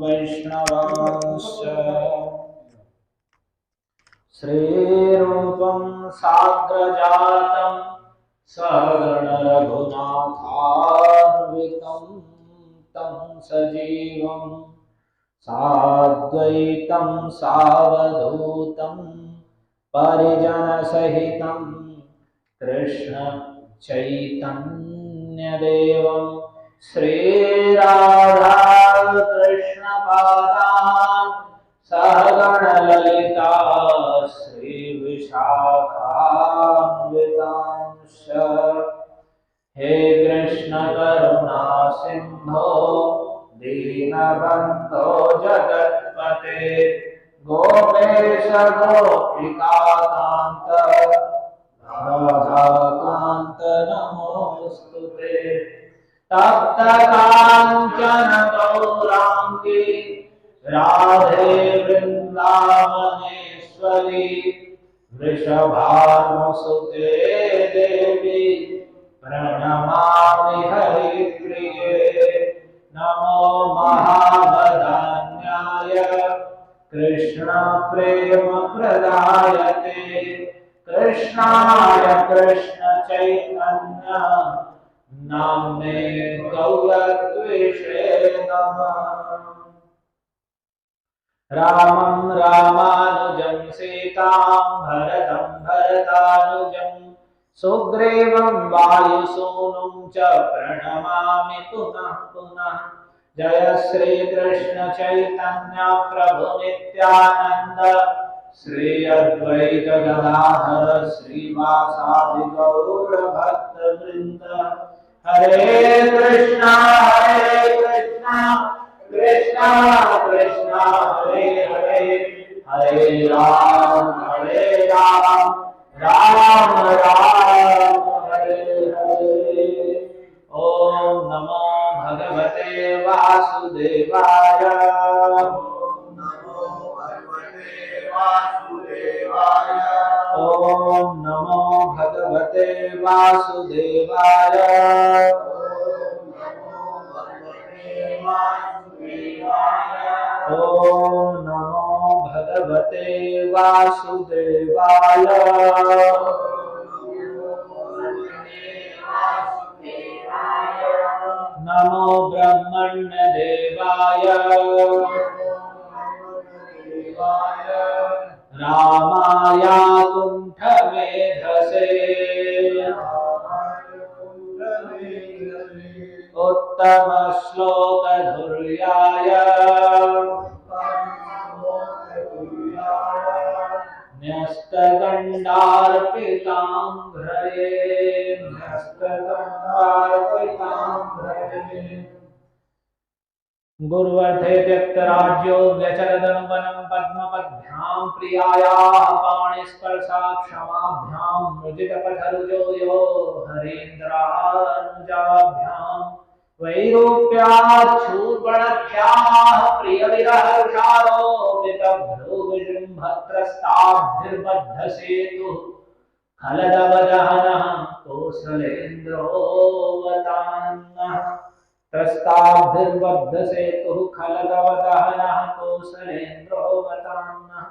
वैष्णवांश्च श्रीरूपं साग्रजातं सहगण रघुनाथान्वितं तं सजीवं साद्वैतं सावधूतं परिजनसहितं कृष्ण चैतन्यदेवं श्रीराधा कृष्ण पादान् सहगण ललिता श्रीविशाखान्वितांश्च हे कृष्ण करुणा सिंधो दीनबन्धो जगत्पते गोपेश गोपिकान्त राधाकान्त नमोस्तुते तप्त काञ्चन गौराङ्गी राधे वृन्दावनेश्वरी वृषभानुसुते देवी प्रणमामि हरिप्रिये नमो महावदान्याय कृष्ण प्रेम प्रदायते कृष्णाय कृष्ण चैतन्य नाम्ने गौरत्विषे नमः रामं रामानुजं सीतां भरतं भरतानुजं सुग्रीवं वायुसूनुं च प्रणमामि पुनः पुनः जय श्री कृष्ण चैतन्य प्रभु नित्यानंद श्री अद्वैत गदाधर श्रीवासादि गौर भक्त वृंद हरे कृष्णा कृष्णा कृष्णा हरे हरे हरे राम राम राम हरे हरे ओम नमो भगवते वासुदेवाय ओम नमो भगवते वासुदेवाय ओम नमो भगवते वासुदेवाय नमो ब्रह्मण्य देवाय रामाय कुण्ठमेधसे उत्तम श्लोक धुर्याय न्यस्तदण्डार्पिताङ्घ्रये गुरुवर्धे त्यक्तराज्यो व्यचरदनुवनं पद्मपद्भ्यां प्रियायाः पाणिस्पर्शात् क्षमाभ्यां मुदितपथरुजो यो हरीन्द्रानुजाभ्यां वैरूप्याच्छूर्पणख्याः प्रियविरहर्षारोपितभ्रूविजृम्भत्रस्ताभिर्बद्धसेतुः खलदवदहनः कोसलेन्द्रोऽवतान्नः त्रस्ताभिर्बद्धसेतुः खलदवदहनः कोसलेन्द्रोऽवतान्नः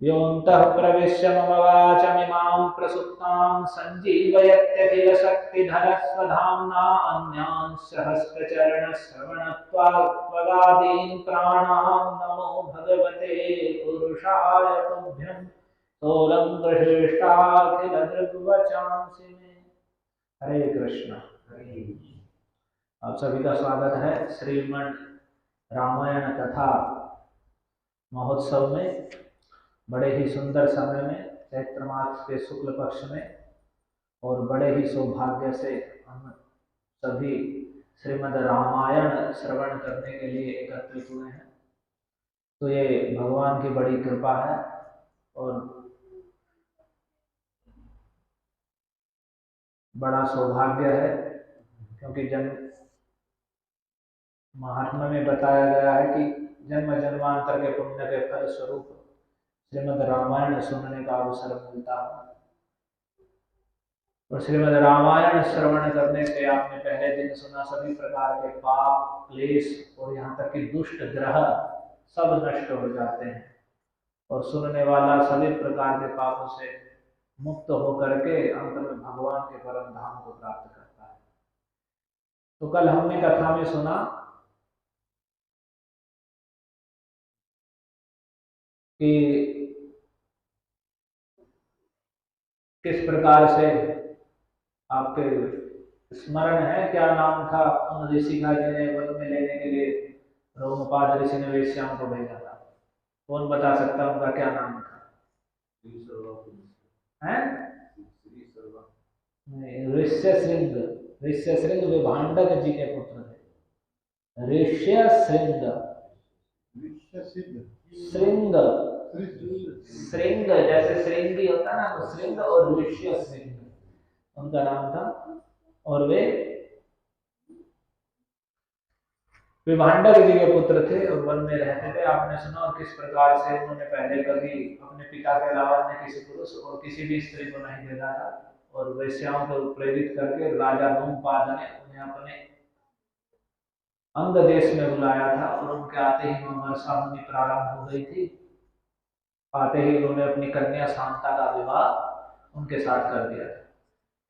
योऽन्तः प्रविश्य मम वाचमिमां प्रसुप्तां सञ्जीवयत्यखिलशक्तिधरस्वधाम्ना अन्यांश्च हस्तचरणश्रवणत्वादीन् प्राणान् नमो भगवते पुरुषाय तुभ्यं स्थूलं प्रशिष्टाखिलदृग्वचांसि मे हरे कृष्ण। आप सभी का स्वागत है श्रीमद् रामायण कथा महोत्सव में। बड़े ही सुंदर समय में चैत्र मास के शुक्ल पक्ष में और बड़े ही सौभाग्य से हम सभी श्रीमद् रामायण श्रवण करने के लिए एकत्रित हुए हैं। तो ये भगवान की बड़ी कृपा है और बड़ा सौभाग्य है, क्योंकि जन्म महात्मा में बताया गया है कि जन्म जन्मांतर के पुण्य के फल स्वरूप श्रीमद् रामायण सुनने का अवसर मिलता है। और श्रीमद् रामायण श्रवण करने से आपने पहले दिन सुना सभी प्रकार के पाप क्लेश और यहाँ तक कि दुष्ट ग्रह सब नष्ट हो जाते हैं और सुनने वाला सभी प्रकार के पापों से मुक्त होकर के अंत में भगवान के परम धाम को प्राप्त करता है। तो कल हमने कथा में सुना कि किस प्रकार से आपके स्मरण है क्या नाम था उन ऋषि का जिन्हें वन में लेने के लिए रोमपाद ऋषि ने वेश्याओं को भेजा था? कौन बता सकता उनका क्या नाम था? ऋष्यशृंग। ऋष्यशृंग विभांडक जी के पुत्र थे। ऋष्यशृंग श्रृंग श्रृंग जैसे श्रृंगी होता ना तो श्रृंग और ऋष्यशृंग उनका नाम था और वे विभांडक जी के पुत्र थे और वन में रहते थे। आपने सुना और किस प्रकार से उन्होंने पहले कभी अपने पिता के अलावा अन्य किसी पुरुष और किसी भी स्त्री को नहीं देखा था और वैश्याओं को प्रेरित करके राजा रोमपाद ने उन्हें अपने अंग देश में बुलाया था और उनके आते ही वहां वर्षा होनी प्रारंभ हो गई थी। आते ही उन्होंने अपनी कन्या शांता का विवाह उनके साथ कर दिया था।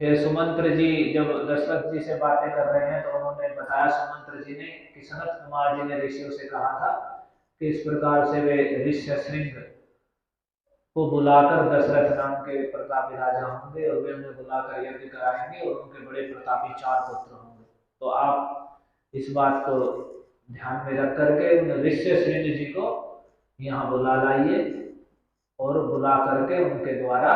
फिर सुमंत्र जी जब दशरथ जी से बातें कर रहे हैं तो उन्होंने बताया सुमंत्र जी ने कि सनत कुमार जी ने ऋषियों से कहा था कि इस प्रकार से वे ऋष्यशृंग को बुलाकर दशरथ नाम के प्रतापी राजा होंगे और वे उन्हें बुलाकर यज्ञ कराएंगे और उनके बड़े प्रतापी 4 पुत्र होंगे। तो आप इस बात को ध्यान में रख करके उन ऋष्यशृंग जी को यहाँ बुला लाइए और बुला करके उनके द्वारा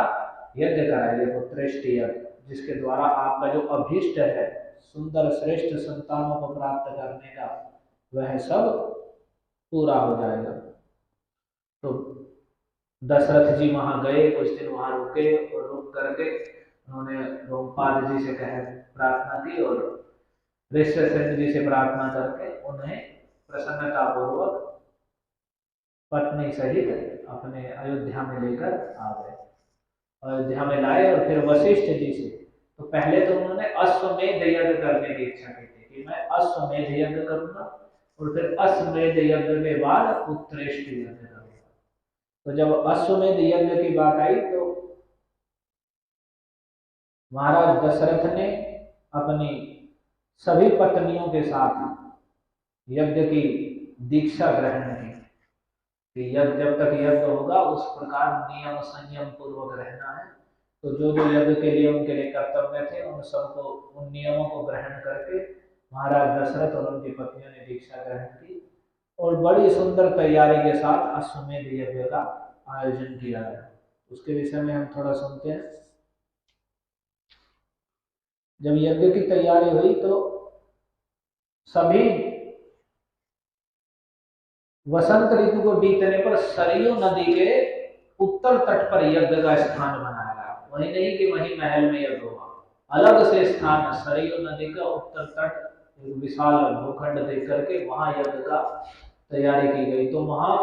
यज्ञ कराइए, पुत्रेष्टि यज्ञ, जिसके द्वारा आपका जो अभीष्ट है सुंदर श्रेष्ठ संतानों को प्राप्त करने का वह सब पूरा हो जाएगा। तो दशरथ जी वहां गए, कुछ दिन वहां रुके और रुक करके उन्होंने रोमपाद जी से कह प्रार्थना की और ऋष्यशृंग जी से प्रार्थना करके उन्हें प्रसन्नता पूर्वक पत्नी सहित अपने अयोध्या में लेकर आ गए। अयोध्या में लाए और फिर वशिष्ठ जी से तो पहले तो उन्होंने अश्वमेध यज्ञ करने की इच्छा की थी कि मैं अश्वमेध यज्ञ करूंगा और फिर अश्वमेध यज्ञ के बाद पुत्रेष्टि यज्ञ करूंगा। तो जब अश्वमेध यज्ञ की बात आई तो महाराज दशरथ ने अपनी सभी पत्नियों के साथ यज्ञ की दीक्षा ग्रहण की कि यज्ञ जब तक यज्ञ होगा उस प्रकार नियम संयम पूर्वक रहना है। तो जो जो यज्ञ के लिए उनके लिए कर्तव्य थे उन सबको उन नियमों को ग्रहण करके महाराज दशरथ और उनकी पत्नियों ने दीक्षा ग्रहण की और बड़ी सुंदर तैयारी के साथ अश्वमेध यज्ञ का आयोजन किया गया। उसके विषय में हम थोड़ा सुनते हैं। जब यज्ञ की तैयारी हुई तो सभी वसंत ऋतु को बीतने पर सरयू नदी के उत्तर तट पर यज्ञ का स्थान बनाया गया। वही नहीं कि वही महल में यज्ञ हुआ, अलग से स्थान सरयू नदी का उत्तर तट एक विशाल भूखंड देख करके वहां यज्ञ का तैयारी की गई। तो वहां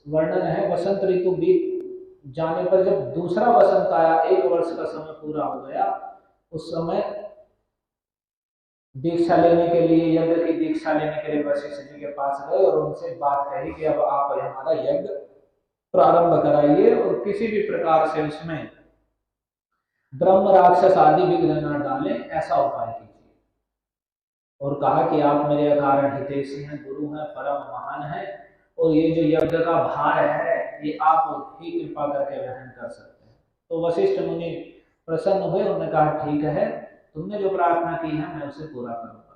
वर्णन है वसंत ऋतु बीत जाने पर जब दूसरा वसंत आया, 1 वर्ष का समय पूरा हो गया, उस समय दीक्षा लेने के लिए यज्ञ की दीक्षा लेने के लिए वशिष्ठ जी के पास गए और उनसे बात कही कि अब आप हमारा यज्ञ प्रारंभ कराइए और किसी भी प्रकार से उसमें ब्रह्म राक्षस आदि विघ्न न डालें, ऐसा उपाय कीजिए। और कहा कि आप मेरे अकारण हितैषी हैं, गुरु हैं, परम महान हैं और ये जो यज्ञ का भार है ये आप ही कृपा करके वहन कर सकते हैं। तो वशिष्ठ मुनि प्रसन्न हुए, उन्होंने कहा ठीक है, तुमने जो प्रार्थना की है मैं उसे पूरा करूंगा।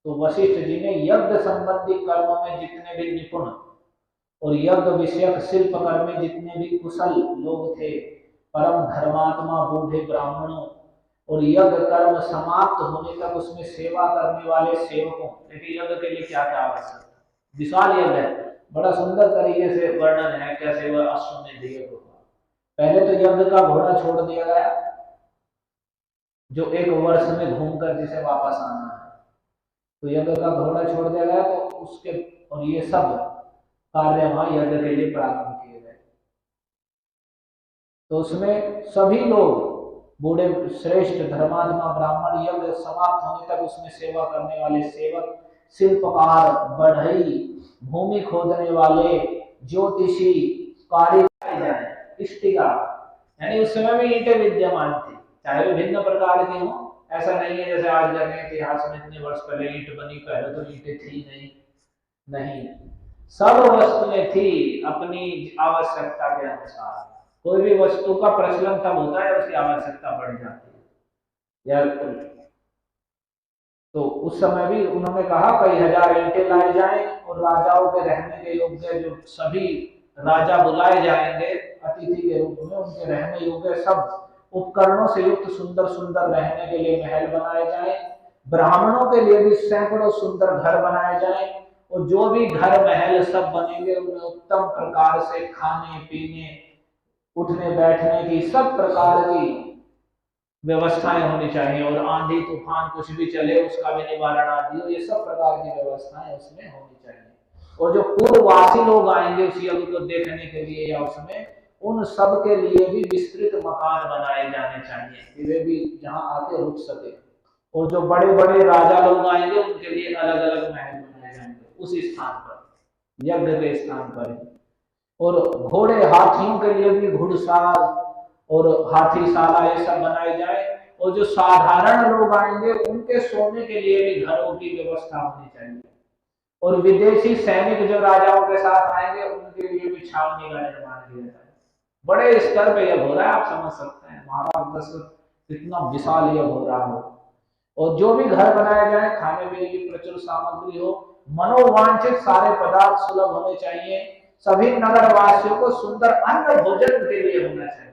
तो वशिष्ठ जी ने यज्ञ संबंधी कर्मों में जितने भी निपुण और यज्ञ विषयक शिल्प कर्म में जितने भी कुशल लोग थे, परम धर्मात्मा बूढ़े ब्राह्मणों और यज्ञ कर्म समाप्त होने तक उसमें सेवा करने वाले सेवकों, देखिए यज्ञ के लिए क्या क्या आवश्यक है, विशाल यज्ञ है, बड़ा सुंदर तरीके से वर्णन है कैसे वह अश्वमेध यज्ञ होगा। पहले तो यज्ञ का घोड़ा छोड़ दिया गया जो 1 वर्ष में घूमकर जिसे वापस आना है, तो यज्ञ का घोड़ा छोड़ दिया गया। तो उसके और ये सब कार्य वहां यज्ञ के लिए प्रारंभ किए गए। तो उसमें सभी लोग बूढ़े श्रेष्ठ धर्मात्मा ब्राह्मण, यज्ञ समाप्त होने तक उसमें सेवा करने वाले सेवक, शिल्पकार, बढ़ई, भूमि खोदने वाले, ज्योतिषी, कारीगर, इष्टिका, यानी उस समय भी ईंटें विद्यमान थी, चाहे विभिन्न प्रकार की हो। ऐसा नहीं है जैसे आज जाने इतिहास में इतने वर्ष पहले ईंट बनी, पहले तो ईंटें थी नहीं, सब वस्तुएं थी अपनी आवश्यकता के अनुसार। कोई भी वस्तु का प्रचलन तब होता है उसकी आवश्यकता बढ़ जाती है। या तो उस समय भी उन्होंने कहा कई हजार ईंटें लाई जाएं और राजाओं के रहने के योग्य, जो सभी राजा बुलाए जाएंगे अतिथि के रूप में, उनके रहने योग्य सब उपकरणों से युक्त सुंदर सुंदर रहने के लिए महल बनाए जाएं। ब्राह्मणों के लिए भी सैकड़ों सुंदर घर बनाए जाएं, और जो भी घर महल सब बनेंगे उनमें उत्तम प्रकार से खाने पीने, उठने बैठने की सब प्रकार की व्यवस्थाएं होनी चाहिए, और आंधी तूफान कुछ भी चले उसका भी निवारण आदि हो, ये सब प्रकार की व्यवस्थाएं उसमें होनी चाहिए। और जो पूर्ववासी लोग आएंगे उस यज्ञ को देखने के लिए या उसमें, उन सब के लिए भी विस्तृत मकान बनाए जाने चाहिए कि वे भी जहां आके रुक सके। और जो बड़े बड़े राजा लोग आएंगे उनके लिए अलग अलग महल बनाए जाएंगे उस स्थान पर, यज्ञ के स्थान पर। और घोड़े हाथियों के लिए भी घुड़साल और हाथीशाला ये सब बनाई जाए। और जो साधारण लोग आएंगे उनके सोने के लिए भी घरों की व्यवस्था होनी चाहिए। और विदेशी सैनिक जो राजाओं के साथ आएंगे उनके लिए भी छावनी का निर्माण किया जाए। बड़े स्तर पे यह हो रहा है, आप समझ सकते हैं महाराज दशरथ कितना विशाल यह हो रहा हो। और जो भी घर बनाए जाए खाने पीने की प्रचुर सामग्री हो, मनोवांछित सारे पदार्थ सुलभ होने चाहिए, सभी नगर वासियों को सुंदर अन्न भोजन के लिए होना चाहिए।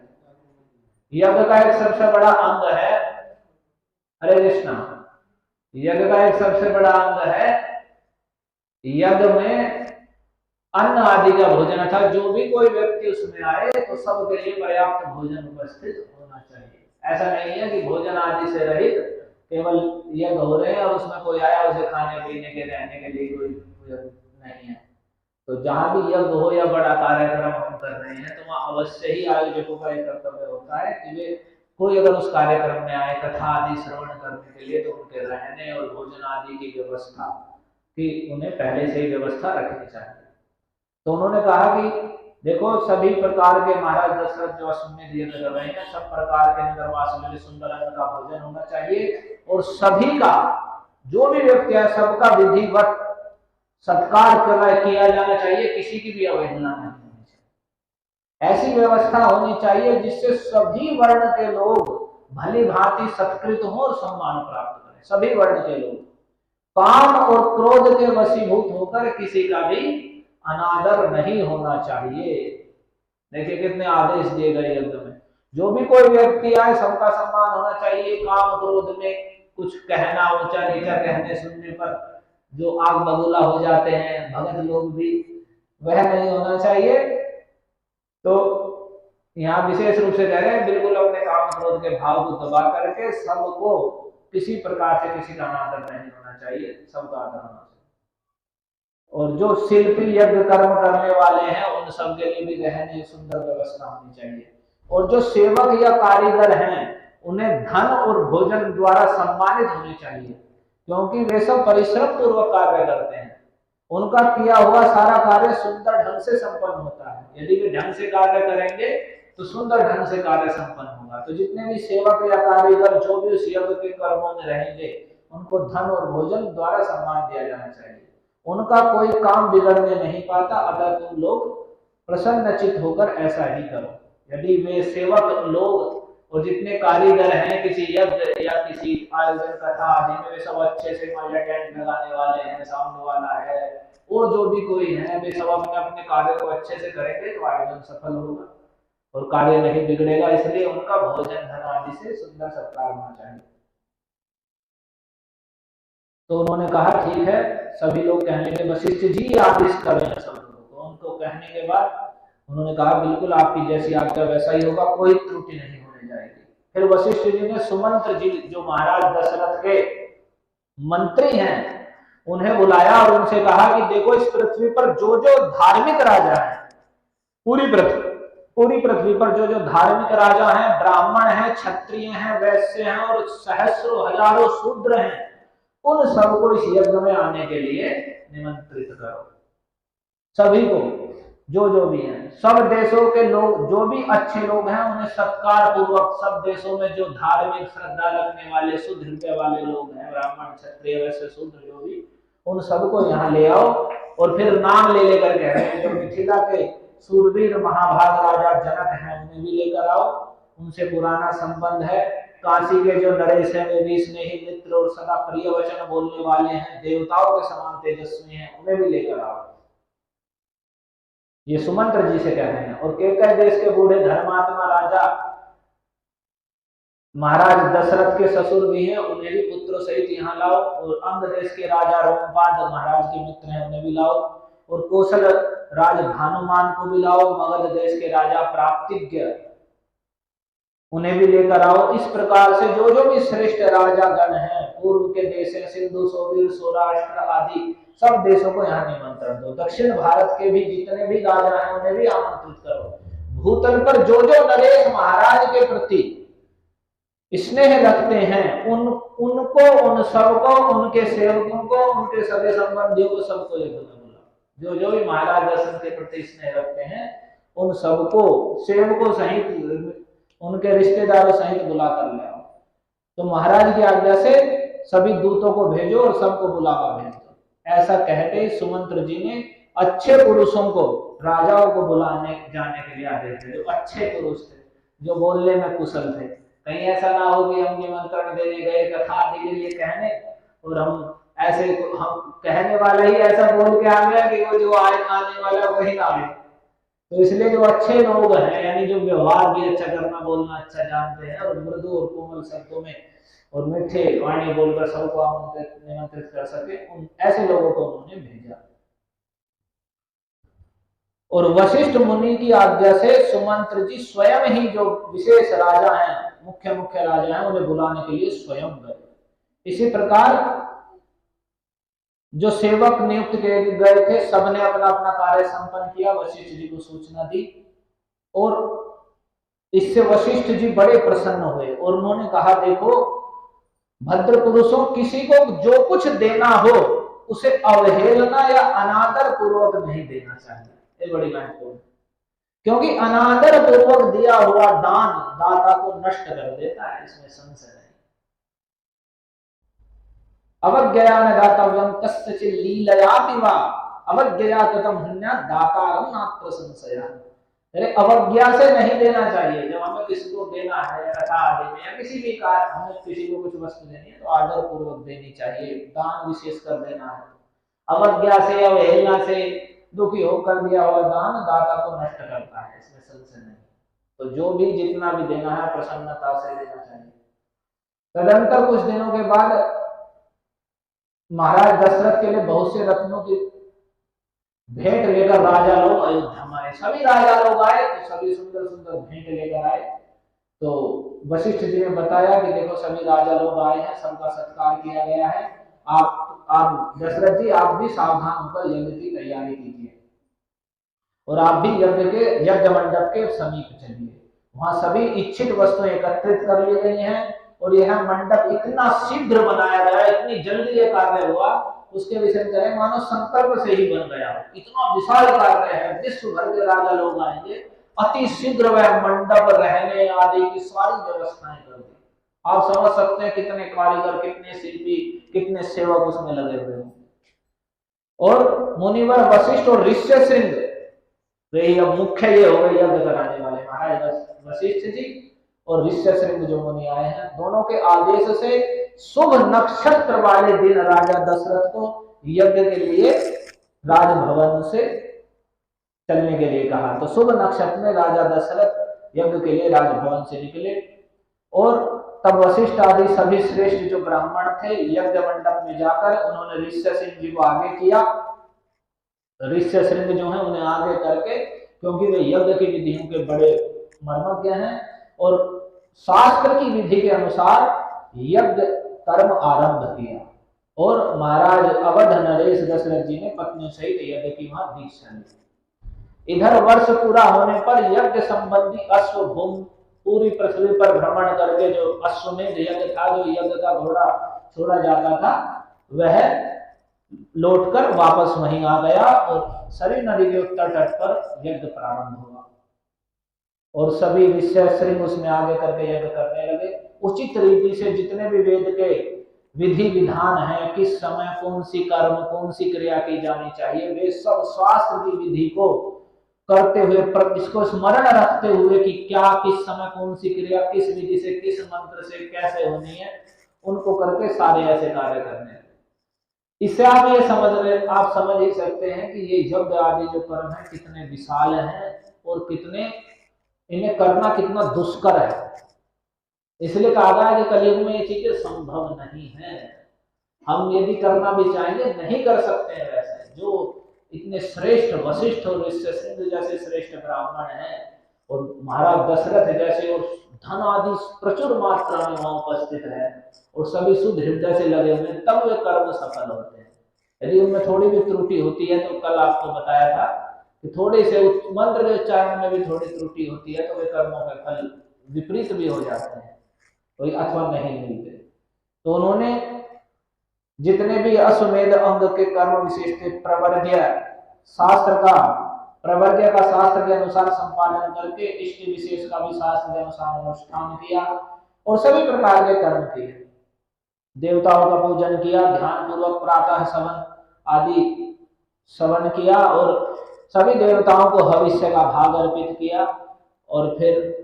यज्ञ का एक सबसे बड़ा अंग है, हरे कृष्णा, यज्ञ का एक सबसे बड़ा अंग है, यज्ञ में अन्न आदि का भोजन था। जो भी कोई व्यक्ति उसमें आए तो सबके लिए पर्याप्त भोजन उपस्थित होना चाहिए। ऐसा नहीं है कि भोजन आदि से रहित केवल यज्ञ हो रहे हैं और उसमें कोई आया उसे खाने पीने के रहने के लिए कोई नहीं है। तो जहां भी यज्ञ हो या बड़ा कार्यक्रम हम कर रहे हैं तो वहां अवश्य ही आयोजकों का एक कर्तव्य होता है कि वे कोई अगर उस कार्यक्रम में आए कथा आदि श्रवण करने के लिए तो उनके रहने और भोजन आदि की व्यवस्था की उन्हें पहले से ही व्यवस्था रखनी चाहिए। तो उन्होंने कहा कि देखो सभी प्रकार के, महाराज दशरथ जो अश्वमेध यज्ञ कर रहे हैं, सब प्रकार के नगरवासियों के सुंदर अन्न का भोजन होना चाहिए और सभी का, जो भी व्यक्ति है सबका विधिवत सत्कार किया जाना चाहिए, किसी की भी अवहेलना नहीं होनी चाहिए। ऐसी व्यवस्था होनी चाहिए जिससे सभी वर्ण के लोग भली भांति सत्कृत हो और सम्मान प्राप्त करें। सभी वर्ण के लोग काम और क्रोध के वशीभूत होकर किसी का भी अनादर नहीं होना चाहिए। देखिए कितने आदेश दिए गए यज्ञ में, जो भी कोई व्यक्ति आए सबका सम्मान होना चाहिए। काम क्रोध में कुछ कहना, ऊंचा नीचा कहने सुनने पर जो आग बबूला हो जाते हैं भगत लोग भी, वह नहीं होना चाहिए। तो यहाँ विशेष रूप से कह रहे हैं बिल्कुल अपने काम क्रोध के भाव को दबा करके सबको किसी प्रकार से किसी का अनादर नहीं होना चाहिए, सबका आदर होना चाहिए। और जो शिल्पी यज्ञ कर्म करने वाले हैं उन सब के लिए भी रहने सुंदर व्यवस्था होनी चाहिए। और जो सेवक या कारीगर हैं उन्हें धन और भोजन द्वारा सम्मानित होने चाहिए, क्योंकि वे सब परिश्रम पूर्वक कार्य करते हैं। उनका किया हुआ सारा कार्य सुंदर ढंग से संपन्न होता है। यदि वे ढंग से कार्य करेंगे तो सुंदर ढंग से कार्य संपन्न होगा। तो जितने भी सेवक या कारीगर जो भी उस यज्ञ के कर्मों में रहेंगे उनको धन और भोजन द्वारा सम्मान दिया जाना चाहिए। उनका कोई काम बिगड़ने नहीं पाता, अगर तुम लोग प्रसन्नचित होकर ऐसा ही करो। यदि वे सेवक लोग और जितने कारीगर हैं किसी यज्ञ या किसी आयोजन कथा आदि में, वे सब अच्छे से टेंट लगाने वाले हैं, साउंड वाला है और जो भी कोई है, वे सब अपने अपने कार्य को अच्छे से करेंगे तो आयोजन सफल होगा और कार्य नहीं बिगड़ेगा। इसलिए उनका भोजन धन आदि से सुंदर सत्कार होना चाहिए। तो उन्होंने कहा ठीक है, सभी लोग कहने के वशिष्ठ जी आदेश कर रहे हैं सब लोगों को। उनको कहने के बाद उन्होंने कहा बिल्कुल आपकी जैसी आज्ञा वैसा ही होगा, कोई त्रुटि नहीं होने जाएगी। फिर वशिष्ठ जी ने सुमंत्र जी जो महाराज दशरथ के मंत्री हैं उन्हें बुलाया और उनसे कहा कि देखो इस पृथ्वी पर जो जो धार्मिक राजा है, पूरी पूरी पृथ्वी पर जो जो धार्मिक राजा हैं, ब्राह्मण हैं, क्षत्रिय हैं, वैश्य हैं और सहस्रों हजारों शूद्र हैं, उन सबको इस यज्ञ में आने के लिए निमंत्रित करो। सभी को, जो जो भी हैं, सब देशों के लोग, जो भी अच्छे लोग हैं उन्हें सत्कार पूर्वक, सब देशों में जो धार्मिक श्रद्धा रखने वाले शुद्ध हृदय वाले लोग हैं, ब्राह्मण क्षत्रिय वैश्य शूद्र जो भी, उन सबको यहाँ ले आओ। और फिर नाम ले लेकर कह रहे हैं जो मिथिला के सूरवीर महाभाग राजा जनक हैं उन्हें भी लेकर आओ, उनसे पुराना संबंध है। काशी के जो नरेश हैं वे भी स्नेही मित्र और सदा प्रिय वचन बोलने वाले हैं, देवताओं के समान तेजस्वी हैं, उन्हें भी लेकर आओ। ये सुमंत्र जी से कह रहे हैं। और केकय देश के बूढ़े धर्मात्मा राजा महाराज दशरथ के ससुर भी हैं, उन्हें भी पुत्रों सहित यहाँ लाओ। और अंग देश के राजा रोमपाद महाराज के मित्र हैं, उन्हें भी लाओ। और कौशल राज भानुमान को भी लाओ। मगध देश के राजा प्राप्तिज्ञ, उन्हें भी लेकर आओ। इस प्रकार से जो जो भी श्रेष्ठ राजा गण हैं पूर्व के देश है, सिंधु सोवीर सौराष्ट्र आदि सब देशों को यहाँ निमंत्रण दो। दक्षिण भारत के भी जितने भी राजा हैं उन्हें भी आमंत्रित करो। भूतल पर जो जो नरेश महाराज के प्रति स्नेह रखते हैं उनको, उन सबको, उनके सेवकों को, उनके सगे संबंधियों को, सबको यज्ञ में बुलाओ। जो जो भी महाराज दर्शन के प्रति स्नेह रखते हैं उन सबको सेवकों सहित, उनके रिश्तेदारों सहित बुला कर ले आओ। तो महाराज की आज्ञा से सभी दूतों को भेजो और सबको बुलावा भेज दो। ऐसा कहते ही सुमंत्र जी ने अच्छे पुरुषों को, राजाओं को बुलाने जाने के लिए आदेश दिए, जो अच्छे पुरुष थे, जो बोलने में कुशल थे। कहीं ऐसा ना हो कि हम निमंत्रण देने गए, कथा आदि के लिए कहने, और हम ऐसे, हम कहने वाला ही ऐसा बोल के आ गया कि वो जो आने वाला वही ना आए। तो इसलिए जो अच्छे लोग हैं, यानी जो व्यवहार भी अच्छा करना, बोलना अच्छा जानते हैं और मृदु और कोमल शब्दों में और मीठे वाणी बोलकर सबको निमंत्रित कर सके, उन ऐसे लोगों को उन्होंने भेजा। और वशिष्ठ मुनि की आज्ञा से सुमंत्र जी स्वयं ही जो विशेष राजा हैं, मुख्य मुख्य राजा हैं, उन्हें बुलाने के लिए स्वयं गए। इसी प्रकार जो सेवक नियुक्त गए थे सबने अपना अपना कार्य संपन्न किया, वशिष्ठ जी को सूचना दी और इससे वशिष्ठ जी बड़े प्रसन्न हुए और उन्होंने कहा, देखो भद्र पुरुषों, किसी को जो कुछ देना हो उसे अवहेलना या अनादर पूर्वक नहीं देना चाहिए। ये बड़ी महत्वपूर्ण, क्योंकि अनादर पूर्वक दिया हुआ दान दाता को नष्ट कर देता है, इसमें संशय नहीं। अवज्ञया न दातव्यम कस्यचित् लीलयापि वा अवज्ञया कृतं हन्यात् दातारं नात्र संशयः। अरे अवज्ञा से नहीं देना चाहिए। जब हमें किसी को देना है, कथा आदि में या किसी भी कार्य, हमें किसी को कुछ वस्तु देनी है तो आदर पूर्वक देनी चाहिए, दान विशेष कर देना है। अवज्ञा से, अवहेलना से, दुखी होकर दिया हुआ दान दाता को नष्ट करता है, इसमें संशय नहीं। तो जो भी जितना भी देना है प्रसन्नता से देना चाहिए। तदंतर कुछ दिनों के बाद महाराज दशरथ के लिए बहुत से रत्नों की भेंट लेकर राजा लोग अयोध्या में आए। सभी राजा लोग आए तो सभी सुंदर सुंदर भेंट लेकर आए। तो वशिष्ठ जी ने बताया कि देखो सभी राजा लोग आए हैं, सबका सत्कार किया गया है, आप दशरथ जी आप भी सावधान होकर यज्ञ की तैयारी कीजिए और आप भी यज्ञ मंडप के समीप चलिए। वहां सभी इच्छित वस्तुएं एकत्रित कर ली गई हैं और यह मंडप इतना शीघ्र बनाया गया, इतनी जल्दी यह कार्य हुआ, उसके विषय में कहें मानो संकल्प से ही बन गया। इतना विशाल कार्य है, विश्व भर के राजा लोग आएंगे, अति शीघ्र वह मंडप, रहने आदि की सारी व्यवस्थाएं कर दी। आप समझ सकते हैं कितने कारीगर, कितने शिल्पी, कितने सेवक उसमें लगे हुए हैं। और मुनिवर वशिष्ठ और ऋष्यशृंग, अब मुख्य ये हो गए यज्ञ कराने वाले महाराज वशिष्ठ जी और ऋष्यशृंग जो मुनि आए हैं, दोनों के आदेश से शुभ नक्षत्र वाले दिन राजा दशरथ को यज्ञ के लिए राजभवन से चलने के लिए कहा। तो शुभ नक्षत्र में राजा दशरथ यज्ञ के लिए राजभवन से निकले और तब वशिष्ठ आदि सभी श्रेष्ठ जो ब्राह्मण थे यज्ञ मंडप में जाकर उन्होंने ऋष्यशृंग जी को आगे किया। ऋष्यशृंग जो है उन्हें आगे करके, क्योंकि वे यज्ञ की विधियों के बड़े मर्मज्ञ हैं और शास्त्र की विधि के अनुसार यज्ञ कर्म आरंभ किया और महाराज अवध नरेश दशरथ जी ने पत्नी सहित यज्ञ की वहां दीक्षा ली। इधर वर्ष पूरा होने पर यज्ञ संबंधी अश्वभूम पूरी पृथ्वी पर भ्रमण करके जो अश्वमेध यज्ञ था, जो यज्ञ का घोड़ा छोड़ा जाता था, वह लौटकर वापस वहीं आ गया और सरी नदी के उत्तर तट पर यज्ञ प्रारंभ हुआ और सभी ऋषि उसमें आगे करके यज्ञ करने लगे। उचित रीति से जितने भी वेद के विधि विधान है, किस समय कौन सी कर्म कौन सी क्रिया की जानी चाहिए, वे सब शास्त्र की विधि को करते हुए, इसको स्मरण रखते हुए कि क्या किस समय कौन सी क्रिया किस विधि से किस मंत्र से कैसे होनी है, उनको करके सारे ऐसे कार्य करने हैं। इससे आप ये आप समझ ही सकते हैं कि ये यज्ञ आदि जो कर्म है कितने विशाल हैं और कितने इन्हें करना कितना दुष्कर है। इसलिए कहा गया कि कलयुग में ये चीजें संभव नहीं है। हम यदि करना भी चाहेंगे नहीं कर सकते हैं। वैसे जो इतने श्रेष्ठ वशिष्ठ और ऋष्यशृंग जैसे श्रेष्ठ ब्राह्मण हैं और महाराज दशरथ जैसे और धन आदि प्रचुर मात्रा में वहां उपस्थित है और सभी शुद्ध हृदय से लगे हुए, तब वे कर्म सफल होते हैं। यदि उनमें थोड़ी भी त्रुटि होती है, तो कल आपको बताया था कि थोड़े से मंत्र के उच्चारण में भी थोड़ी त्रुटि होती है तो वे कर्मों के फल विपरीत भी हो जाते हैं कोई अथवा नहीं मिलते। तो उन्होंने जितने भी अश्वमेध अंग के कर्म विशेष थे, प्रवर्ग्य का शास्त्र के अनुसार संपादन करके इष्ट विशेष का भी शास्त्र के अनुसार अनुष्ठान किया और सभी प्रकार के कर्म किए। देवताओं का पूजन किया, ध्यान पूर्वक प्रातः सवन आदि सवन किया और सभी देवताओं को हविष्य का भाग अर्पित किया और फिर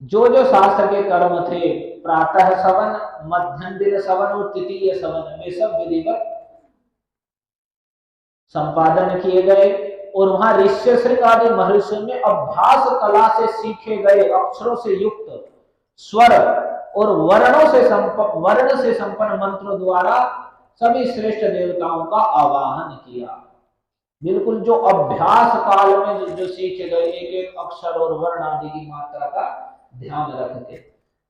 जो जो शास्त्र के कर्म थे, प्रातः सवन, मध्यम दिन सवन और तृतीय सवन, वे सब विधिवत संपादन किए गए और वहां ऋष्यशृंग आदि महर्षियों ने अभ्यास कला से सीखे गए अक्षरों से युक्त स्वर और वर्ण से संपन्न मंत्रों द्वारा सभी श्रेष्ठ देवताओं का आवाहन किया। बिल्कुल जो अभ्यास काल में जो सीखे गए एक एक अक्षर और वर्ण आदि की मात्रा का ध्यान रखते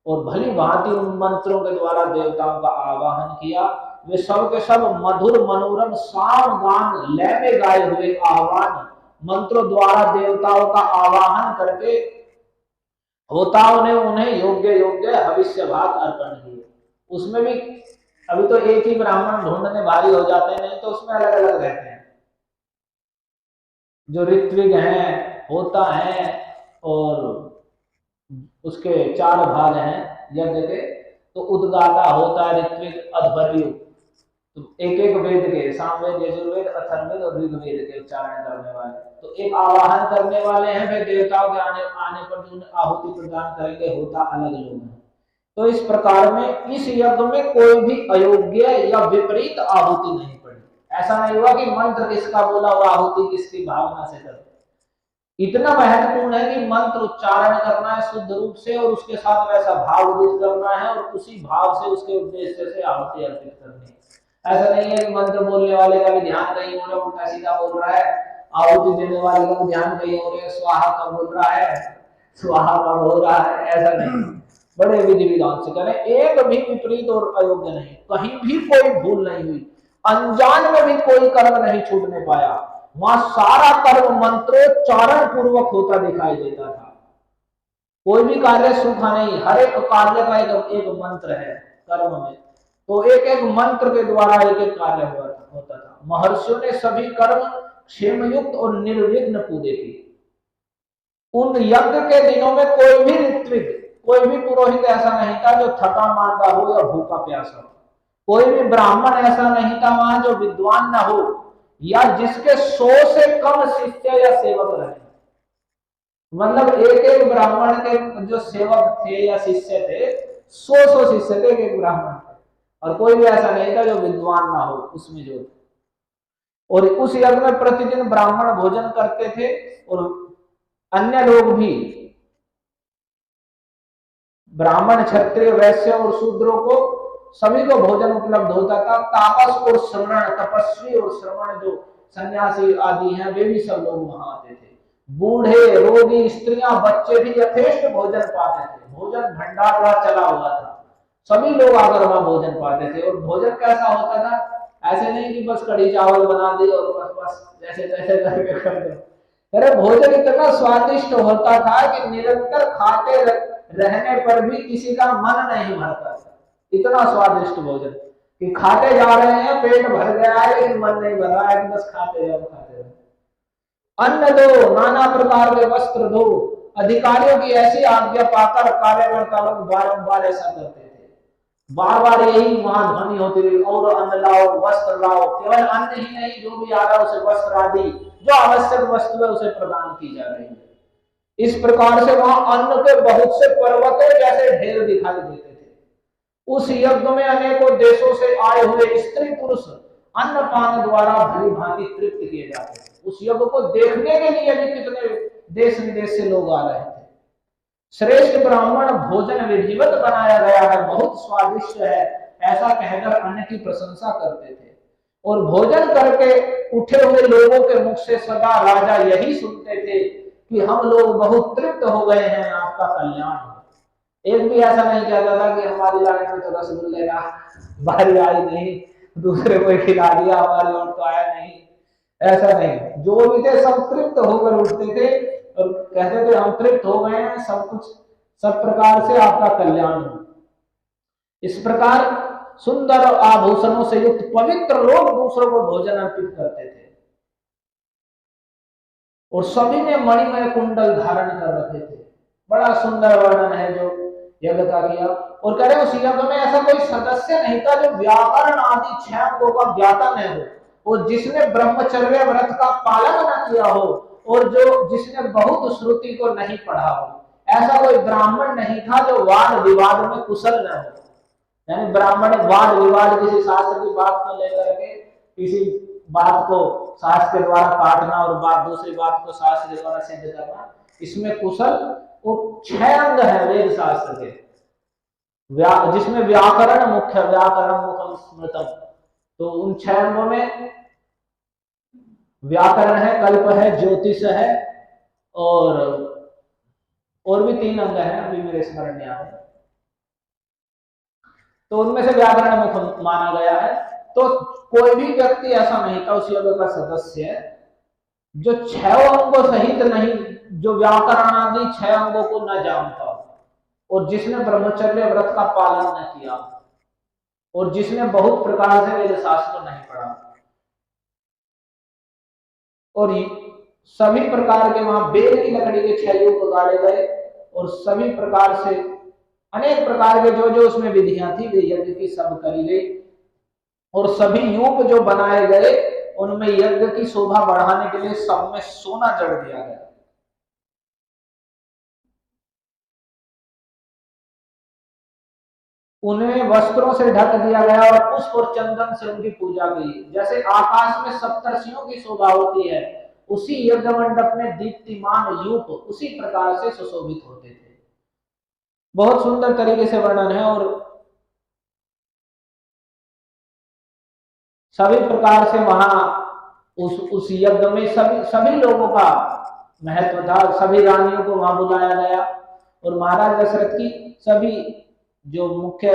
और भली भांति उन मंत्रों के द्वारा देवताओं का आवाहन किया। वे सब के सब मधुर मनोरम साम गान लय में गाए हुए आह्वान मंत्रों द्वारा देवताओं का आवाहन करके होताओं ने उन्हें योग्य योग्य हविष्य भाग अर्पण किए। उसमें भी अभी तो एक ही ब्राह्मण ढूंढने भारी हो जाते हैं, नहीं तो उसमें अलग अलग रहते हैं। जो ऋत्विग हैं, होता है और उसके 4 भाग हैं यज्ञ के, तो उद्गाता होता है ऋत्विक अध्वर्यु, तो एक एक वेद के सामवेद, यजुर्वेद, अथर्ववेद और ऋग्वेद के उच्चारण करने वाले। तो एक आवाहन करने वाले हैं, फिर देवताओं के आने पर जो उन्हें आहुति प्रदान करेंगे, होता अलग लोग हैं। तो इस प्रकार में इस यज्ञ में कोई भी अयोग्य या विपरीत आहुति नहीं पड़ी। ऐसा नहीं हुआ कि मंत्र किसका बोला और आहुति किसकी भावना से कर। इतना महत्वपूर्ण है कि मंत्र उच्चारण करना है शुद्ध रूप से और उसके साथ वैसा भाव उदित करना है और उसी भाव से उसके उद्देश्य से आहुति अर्पित करनी है। ऐसा नहीं है कि मंत्र बोलने वाले का भी ध्यान कहीं और उल्टा सीधा बोल रहा है, आहुति देने वाले का भी ध्यान कहीं और है, स्वाहा का बोल रहा है, स्वाहा का हो रहा है, ऐसा नहीं। बड़े विधि विधान से करें, एक भी विपरीत और अयोग्य नहीं, कहीं भी कोई भूल नहीं हुई, अनजान में भी कोई कर्म नहीं छूटने पाया। वहां सारा कर्म मंत्रोच्चारण पूर्वक होता दिखाई देता था। कोई भी कार्य सूखा नहीं, हर एक कार्य का एक मंत्र है कर्म में, तो एक एक मंत्र के द्वारा एक एक कार्य होता था। महर्षियों ने सभी कर्म क्षेमयुक्त और निर्विघ्न पूरे किए। उन यज्ञ के दिनों में कोई भी ऋत्विक, कोई भी पुरोहित ऐसा नहीं था जो थका मांदा हो या भूखा प्यासा हो। कोई भी ब्राह्मण ऐसा नहीं था वहां जो विद्वान न हो या जिसके 100 से कम शिष्य या सेवक रहे। मतलब एक एक ब्राह्मण के जो सेवक थे या शिष्य थे, 100 शिष्य थे एक ब्राह्मण के, और कोई भी ऐसा नहीं था जो विद्वान ना हो उसमें जो थे। और उस यज्ञ में प्रतिदिन ब्राह्मण भोजन करते थे और अन्य लोग भी, ब्राह्मण, क्षत्रिय, वैश्य और शूद्रों को सभी को भोजन उपलब्ध होता था। तापस और श्रवण, तपस्वी और श्रवण जो सन्यासी आदि हैं, वे भी सब लोग वहां आते थे। बूढ़े, रोगी, स्त्रियां, बच्चे भी यथेष्ट भोजन पाते थे। भोजन भंडार चला हुआ था, सभी लोग आकर वहां भोजन पाते थे। और भोजन कैसा होता था? ऐसे नहीं कि बस कढ़ी चावल बना दी और बस बस जैसे तैसे करके कर दो। अरे भोजन इतना स्वादिष्ट होता था कि निरंतर खाते रहने पर भी किसी का मन नहीं भरता था। इतना स्वादिष्ट भोजन कि खाते जा रहे हैं, पेट भर गया है लेकिन मन नहीं भर रहा है कि बस खाते जाओ खाते जाओ। अन्न दो, नाना प्रकार के वस्त्र दो, अधिकारियों की ऐसी आज्ञा पाकर कार्यकर्ता लोग बारंबार ऐसा करते थे। बार बार यही वहां ध्वनि होती रही, और अन्न लाओ, वस्त्र लाओ। केवल अन्न ही नहीं, जो भी आ रहा है उसे वस्त्र आदि जो आवश्यक वस्तु है उसे प्रदान की जा रही है। इस प्रकार से वहां अन्न के बहुत से पर्वतों जैसे ढेर दिखाई देते थे। उस यज्ञ में अनेकों देशों से आए हुए स्त्री पुरुष अन्न पान द्वारा भली भांति तृप्त किए जाते थे। उस यज्ञ को देखने के लिए भी कितने देश विदेश से लोग आ रहे थे। श्रेष्ठ ब्राह्मण भोजन विधिवत बनाया गया है, बहुत स्वादिष्ट है, ऐसा कहकर अन्न की प्रशंसा करते थे। और भोजन करके उठे हुए लोगों के मुख से सदा राजा यही सुनते थे कि हम लोग बहुत तृप्त हो गए हैं, आपका कल्याण हो। एक भी ऐसा नहीं कहता था कि हमारी लाइन में तो रसगुल्ले का बारी आई नहीं, दूसरे को खिला दिया, हमारी ओर तो आया नहीं। ऐसा नहीं, जो भी थे सब तृप्त होकर उठते थे और कहते थे हम तृप्त हो गए हैं, सब कुछ सब प्रकार से आपका कल्याण हो। इस प्रकार सुंदर आभूषणों से युक्त पवित्र लोग दूसरों को भोजन अर्पित करते थे। और सभी ने मणिमय कुंडल धारण कर रखे थे। बड़ा सुंदर वर्णन है जो यज्ञ का किया। और कह रहे उस यज्ञ में ऐसा कोई सदस्य नहीं था जो व्याकरण आदि 6 अंगों का ज्ञाता न हो, और जिसने ब्रह्मचर्य व्रत का पालन न किया हो, और जिसने बहुत श्रुति को नहीं पढ़ा हो। ऐसा कोई ब्राह्मण नहीं था जो वाद विवाद में कुशल न हो। यानी ब्राह्मण वाद विवाद किसी शास्त्र की बात को लेकर के किसी बात को शास्त्र के द्वारा काटना और दूसरी बात को शास्त्र के द्वारा सिद्ध करना, इसमें कुशल। वो 6 अंग है वेद शास्त्र के, जिसमें व्याकरण मुख्य, व्याकरण मुखम स्मृतम। तो उन 6 अंगों में व्याकरण है, कल्प है, ज्योतिष है, और भी 3 अंग है, अभी मेरे स्मरण में आ रहे। तो उनमें से व्याकरण मुख्य माना गया है। तो कोई भी व्यक्ति ऐसा नहीं था उस यज्ञ का सदस्य जो 6 अंगों सहित नहीं, जो व्याकरण आदि 6 अंगों को न जानता हो, और जिसने ब्रह्मचर्य व्रत का पालन न किया, और जिसने बहुत प्रकार से वेद शास्त्र नहीं पढ़ा। और सभी प्रकार के वहां बेल की लकड़ी के 6 यूप गाड़े गए, और सभी प्रकार से अनेक प्रकार के जो जो उसमें विधियां थी वे यज्ञ की सब करी गई। और सभी यूप जो बनाए गए उनमें यज्ञ की शोभा बढ़ाने के लिए सब में सोना जड़ दिया गया। उन्हें वस्त्रों से ढक दिया गया और पुष्प और चंदन से उनकी पूजा की। जैसे आकाश में सप्तर्षियों की शोभा होती है, उसी यज्ञ मंडप में दीप्तिमान यूप उसी प्रकार से सुशोभित होते थे। बहुत सुंदर तरीके से वर्णन है। और सभी प्रकार से वहां उस यज्ञ में सभी लोगों का महत्व था। सभी रानियों को वहां बुलाया गया, और महाराज दशरथ की सभी जो मुख्य,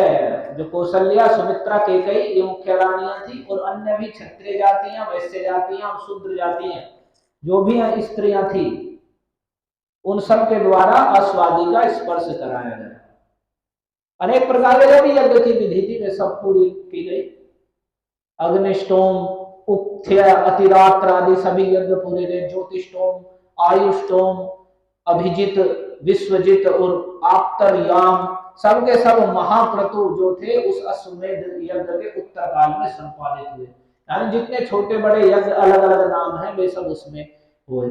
जो कौशल्या, सुमित्रा, कैकेयी, ये मुख्य रानियां थी। और अन्य भी क्षत्रिय जातियां, वैश्य जातियां और शूद्र जातियां जो भी स्त्रियां थी, उन सब के द्वारा अस्वादि का स्पर्श कराया गया। अनेक प्रकार के जो भी यज्ञ की विधि थी वे सब पूरी की गई। अग्निष्टोम, उक्थ्य, अतिरात्र आदि सभी यज्ञ पूरे गए। ज्योतिष्टोम, आयुष्टोम, अभिजित, विश्वजित और आप्तर्याम, सबके सब महाक्रतु जो थे उस अश्वमेध यज्ञ के उत्तर काल में संपादित हुए। यानी जितने छोटे बड़े यज्ञ अलग अलग नाम हैं वे सब उसमें हुए।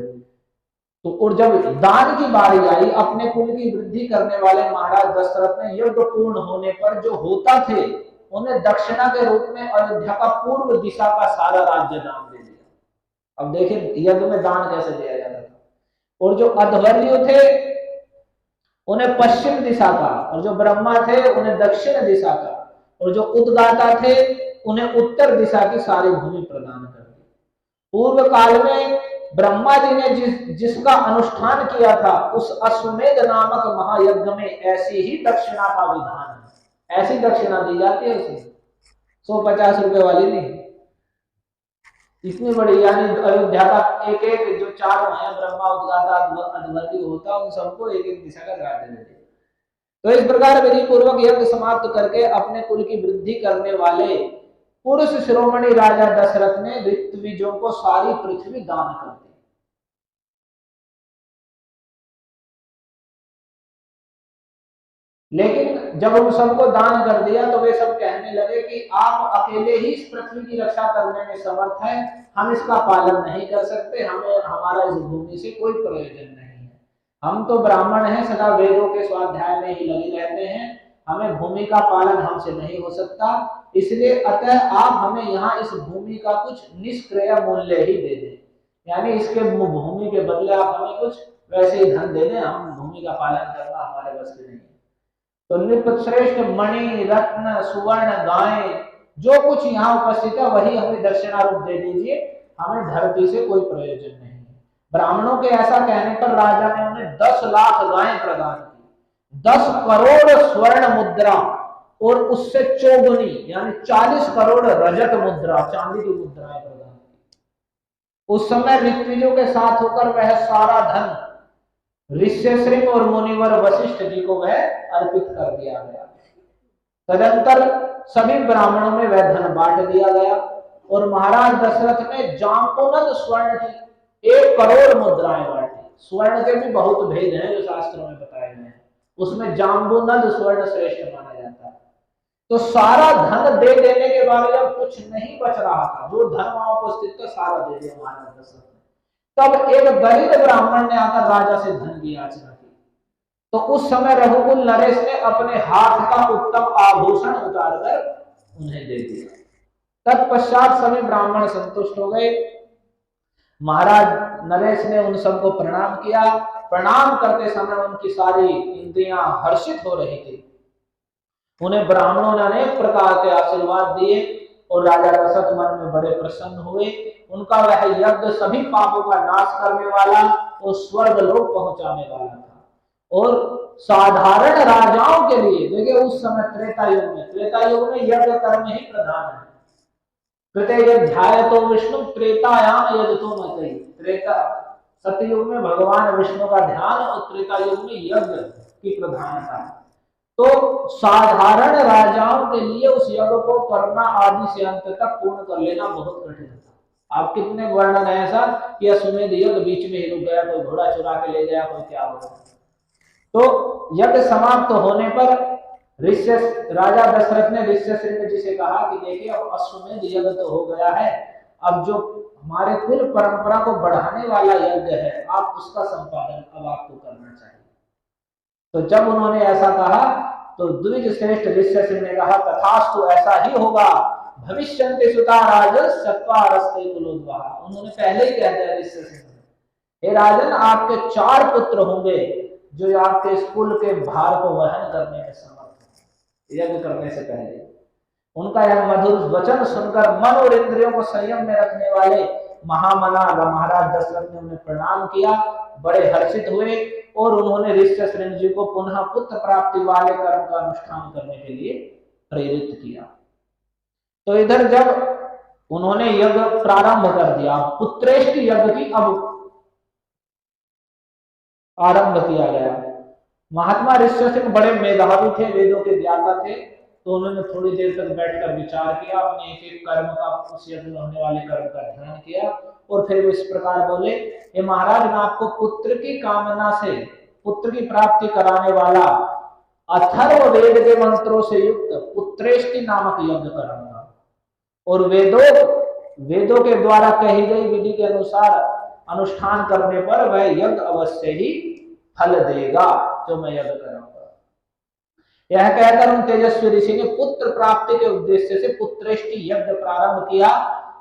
तो और जब दान की बारी आई, अपने कुल की वृद्धि करने वाले महाराज दशरथ ने यज्ञ पूर्ण होने पर जो होता थे उन्हें दक्षिणा के रूप में अयोध्या का पूर्व दिशा का सारा राज्य दान दे दिया। अब देखिए यज्ञ में दान कैसे दिया जाता था। और जो अध्वर्यु थे उन्हें पश्चिम दिशा का, और जो ब्रह्मा थे उन्हें दक्षिण दिशा का, और जो उद्गाता थे उन्हें उत्तर दिशा की सारी भूमि प्रदान कर दी। पूर्व काल में ब्रह्मा जी ने जिसका अनुष्ठान किया था उस अश्वमेध नामक महायज्ञ में ऐसी ही दक्षिणा का विधान है। ऐसी दक्षिणा दी जाती है उसे, 150 रुपए वाली नहीं। इसमें बड़ी, यानी अयोध्या का एक एक जो चारों हैं, ब्रह्मा, उद्गाता, अद्वैती होता, उन सबको एक एक दिशा का राज्य दे दिया। तो इस प्रकार विधि पूर्वक यज्ञ समाप्त करके अपने कुल की वृद्धि करने वाले पुरुष शिरोमणि राजा दशरथ ने ऋत्विजों को सारी पृथ्वी दान कर दी। लेकिन जब उन सबको दान कर दिया तो वे सब कहने लगे कि आप अकेले ही इस पृथ्वी की रक्षा करने में समर्थ हैं, हम इसका पालन नहीं कर सकते, हमें हमारा इस भूमि से कोई प्रयोजन नहीं है। हम तो ब्राह्मण हैं, सदा वेदों के स्वाध्याय में ही लगे रहते हैं, हमें भूमि का पालन हमसे नहीं हो सकता, इसलिए अतः आप हमें यहाँ इस भूमि का कुछ निष्क्रिय मूल्य ही दे दें, यानी इसके भूमि के बदले आप हमें कुछ वैसे ही धन दे दें, हम भूमि का पालन करना हमारे बस की नहीं। तो नृपश्रेष्ठ मणि, रत्न, सुवर्ण, गायें, जो कुछ यहाँ उपस्थित है वही हमें दक्षिणारूप दे दीजिए, हमें धरती से कोई प्रयोजन नहीं। ब्राह्मणों के ऐसा कहने पर राजा ने उन्हें 10 लाख गायें प्रदान की, 10 करोड़ स्वर्ण मुद्रा और उससे चौगुनी यानी 40 करोड़ रजत मुद्रा, चांदी की मुद्राएं प्रदान की। उस समय ऋत्विजों के साथ होकर वह सारा धन ऋष्यशृंग और मुनिवर वशिष्ठ जी को वह अर्पित कर दिया गया। तदंतर सभी ब्राह्मणों में वह धन बांट दिया गया और महाराज दशरथ ने जाम्बुनद स्वर्ण की 1 करोड़ मुद्राएं बांटी। स्वर्ण के भी बहुत भेद हैं जो शास्त्रों में बताए गए हैं, उसमें जाम्बुनद स्वर्ण श्रेष्ठ माना जाता है। तो सारा धन दे देने के बाद जब कुछ नहीं बच रहा था, जो धन वहां उपस्थित था सारा दे दिया महाराज दशरथ। तब एक दलित ब्राह्मण ने आकर राजा से धन की याचना की, तो उस समय रघुकुल नरेश ने अपने हाथ का उत्तम आभूषण उतारकर उन्हें दे दिया। तत्पश्चात सभी ब्राह्मण संतुष्ट हो गए। महाराज नरेश ने उन सबको प्रणाम किया। प्रणाम करते समय उनकी सारी इंद्रियां हर्षित हो रही थी। उन्हें ब्राह्मणों ने अनेक प्रकार के आशीर्वाद दिए और राजा दशरथ मन में बड़े प्रसन्न हुए। उनका वह यज्ञ सभी पापों का नाश करने वाला और स्वर्ग लोक पहुंचाने वाला था। और साधारण राजाओं के लिए, देखिए उस समय त्रेता युग में यज्ञ कर्म ही प्रधान है। कृतयज्ञाय तो विष्णु त्रेतायाम यजतो मतई। त्रेता सतयुग में भगवान विष्णु का ध्यान और त्रेता युग में यज्ञ की प्रधानता है। तो साधारण राजाओं के लिए उस यज्ञ को करना आदि से अंत तक पूर्ण कर लेना बहुत कठिन था। आप कितने वर्णन है ऐसा कि अश्वमेध यज्ञ बीच में ही रुक गया, कोई घोड़ा चुरा के ले गया, कोई क्या हो गया। तो यज्ञ समाप्त होने पर राजा दशरथ ने ऋष्यशृंग जी से कहा कि देखिए अब अश्वमेध यज्ञ तो हो गया है, अब जो हमारे कुल परंपरा को बढ़ाने वाला यज्ञ है आप उसका संपादन अब आपको करना चाहिए। तो जब उन्होंने ऐसा कहा तो द्विज श्रेष्ठ ऋष्यशृंग ने कहा तथास्तु, ऐसा ही होगा। भविष्यन्ति सुता राजन चत्वारस्ते कुलोद्वाह। उन्होंने पहले ही कह दिया ऋष्यशृंग ने, हे राजन आपके 4 पुत्र होंगे जो आपके इस कुल के भार को वहन करने में समर्थ हैं। यज्ञ करने से पहले उनका यह मधुर वचन सुनकर मन और इंद्रियों को संयम में रखने वाले महामना महाराज दशरथ ने उन्हें प्रणाम किया, बड़े हर्षित हुए और उन्होंने ऋष्यशृंग जी को पुनः पुत्र प्राप्ति वाले कर्म का अनुष्ठान करने के लिए प्रेरित किया। तो इधर जब उन्होंने यज्ञ प्रारंभ कर दिया, पुत्रेष्ठ यज्ञ की अब आरंभ किया गया। महात्मा ऋष्यशृंग बड़े मेधावी थे, वेदों के ज्ञाता थे, तो उन्होंने थोड़ी देर तक बैठकर विचार किया, अपने एक एक कर्म का, उस यज्ञ में होने वाले कर्म का ध्यान किया और फिर वो इस प्रकार बोले, हे महाराज मैं आपको पुत्र की कामना से पुत्र की प्राप्ति कराने वाला अथर्व वेद के मंत्रों से युक्त पुत्रेष्टि नामक यज्ञ कराऊंगा और वेदों के द्वारा कही गई विधि के अनुसार अनुष्ठान करने पर वह यज्ञ अवश्य ही फल देगा जो मैं यज्ञ कराऊंगा। यह कहकर उन तेजस्वी ऋषि ने पुत्र प्राप्ति के उद्देश्य से पुत्रेष्टि यज्ञ प्रारंभ किया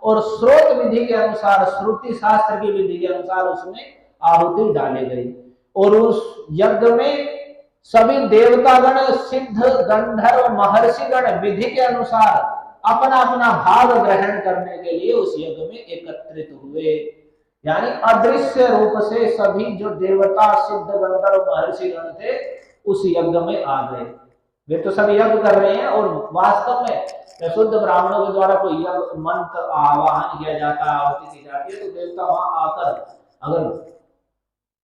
और स्रोत विधि के अनुसार, श्रुति शास्त्र की विधि के अनुसार उसमें आहुति डाली गई और उस यज्ञ में सभी देवतागण, सिद्ध, गंधर्व, महर्षिगण विधि के अनुसार अपना अपना भाग ग्रहण करने के लिए उस यज्ञ में एकत्रित हुए। यानी अदृश्य रूप से सभी जो देवता, सिद्ध, गंधर्व, महर्षिगण थे उस यज्ञ में आ गए। वे तो सब यज्ञ कर रहे हैं और वास्तव में या शुद्ध ब्राह्मणों के द्वारा कोई मंत्र आवाहन किया जाता है, आहुति दी जाती है, तो देवता वहां आकर, अगर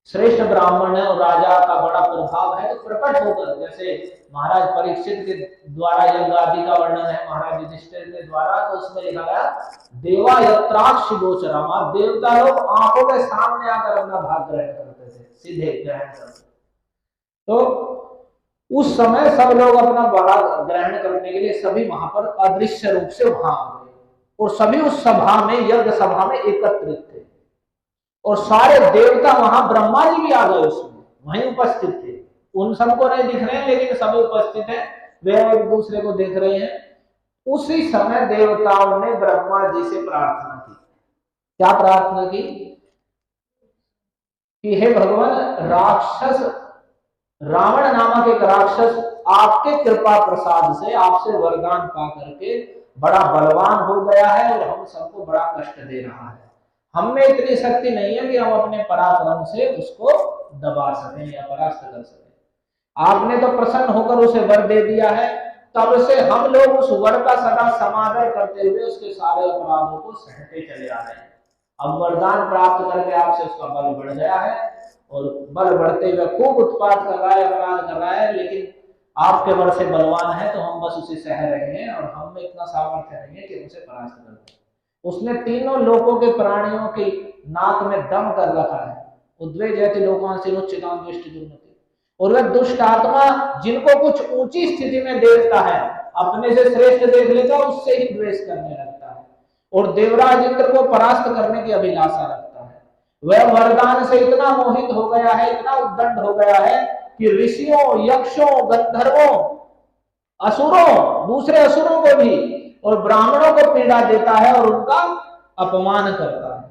श्रेष्ठ ब्राह्मण है और राजा का बड़ा प्रभाव है, तो प्रकट होकर, जैसे महाराज परीक्षित के द्वारा यज्ञ आदि का वर्णन है, महाराज युधिष्ठिर के द्वारा, तो उसमें लिखा गया देवा यत्राक्ष गोचरम, देवता लोग आंखों के सामने आकर अपना भाग ग्रहण करते थे, सीधे ग्रहण करते। तो उस समय सब लोग अपना भाग ग्रहण करने के लिए सभी वहां पर अदृश्य रूप से वहां आ गए, और सभी उस सभा में, यज्ञ सभा में एकत्रित थे, और सारे देवता वहां, ब्रह्मा जी भी आ गए उसमें, वहीं उपस्थित थे। उन सबको नहीं दिख रहे हैं, लेकिन सभी उपस्थित हैं, वे एक दूसरे को देख रहे हैं। उसी समय देवताओं ने ब्रह्मा जी से प्रार्थना की। क्या प्रार्थना की? कि हे भगवान, राक्षस रावण नामक एक राक्षस आपके कृपा प्रसाद से, आपसे वरदान पा करके बड़ा बलवान हो गया है और हम सबको बड़ा कष्ट दे रहा है। हमें इतनी शक्ति नहीं है कि हम अपने पराक्रम से उसको दबा सकें या परास्त कर सकें। आपने तो प्रसन्न होकर उसे वर दे दिया है, तब से हम लोग उस वर का सदा समादर करते हुए उसके सारे अपराधों को सहते चले आ रहे हैं। अब वरदान प्राप्त करके आपसे उसका बल बढ़ गया है, और बल बढ़ते हुए खूब उत्पाद कर रहा है, अपराध कर रहा है, लेकिन आपके वर से बलवान है, तो हम बस उसे सह रहे हैं, और हम में इतना सामर्थ्य नहीं है कि उसे परास्त कर दें। उसने तीनों लोकों के प्राणियों की नाक में दम कर रखा है, उद्वेजयति लोकांसिनो चितां दृष्टि दुर्मति, और वह दुष्ट आत्मा जिनको कुछ ऊंची स्थिति में देखता है, अपने से श्रेष्ठ देख लेता, उससे ही द्वेष करने लगता है, और देवराज इंद्र को परास्त करने की अभिलाषा रखता है। वह वरदान से इतना मोहित हो गया है, इतना उद्दंड हो गया है कि ऋषियों, यक्षों, गंधर्वों, असुरों, दूसरे असुरों को भी और ब्राह्मणों को पीड़ा देता है और उनका अपमान करता है।